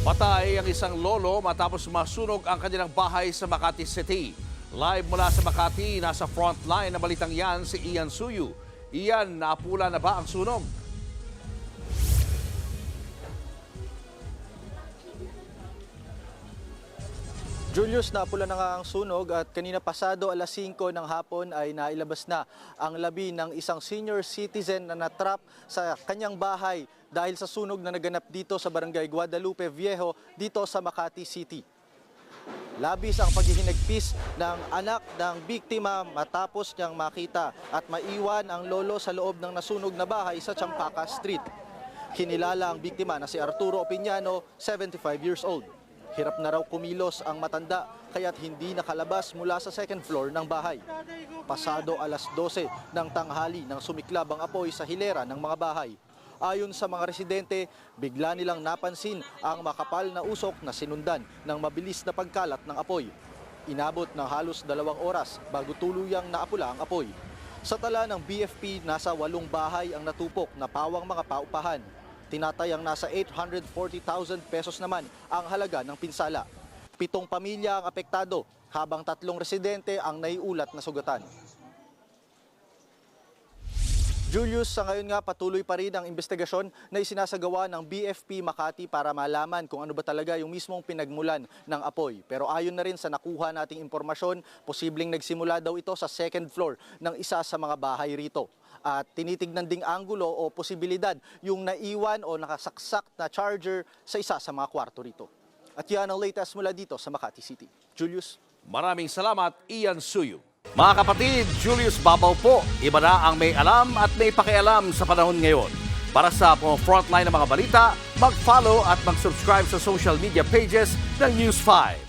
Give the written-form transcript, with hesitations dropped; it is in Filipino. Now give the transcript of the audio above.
Patay ang isang lolo matapos masunog ang kanilang bahay sa Makati City. Live mula sa Makati, nasa frontline na balitang yan si Ian Suyu. Ian, naapula na ba ang sunog? Julius, naapula na nga ang sunog at kanina pasado alas 5 ng hapon ay nailabas na ang labi ng isang senior citizen na natrap sa kanyang bahay dahil sa sunog na naganap dito sa barangay Guadalupe Viejo dito sa Makati City. Labis ang paghihinagpis ng anak ng biktima matapos niyang makita at maiwan ang lolo sa loob ng nasunog na bahay sa Champaka Street. Kinilala ang biktima na si Arturo Opiñano, 75 years old. Hirap na raw kumilos ang matanda kaya't hindi nakalabas mula sa second floor ng bahay. Pasado alas 12 ng tanghali nang sumiklab ang apoy sa hilera ng mga bahay. Ayon sa mga residente, bigla nilang napansin ang makapal na usok na sinundan ng mabilis na pagkalat ng apoy. Inabot ng halos 2 oras bago tuluyang naapula ang apoy. Sa tala ng BFP, nasa 8 bahay ang natupok na pawang mga paupahan. Tinatayang nasa 840,000 pesos naman ang halaga ng pinsala. 7 pamilya ang apektado, habang 3 residente ang naiulat na sugatan. Julius, sa ngayon nga patuloy pa rin ang investigasyon na isinasagawa ng BFP Makati para malaman kung ano ba talaga yung mismong pinagmulan ng apoy. Pero ayon na rin sa nakuha nating impormasyon, posibleng nagsimula daw ito sa second floor ng isa sa mga bahay rito. At tinitignan ding anggulo o posibilidad yung naiwan o nakasaksak na charger sa isa sa mga kwarto rito. At yan ang latest mula dito sa Makati City. Julius. Maraming salamat, Ian Suyu. Mga kapatid, Julius Babaw po. Iba na ang may alam at may pakialam sa panahon ngayon. Para sa frontline ng mga balita, mag-follow at mag-subscribe sa social media pages ng News 5.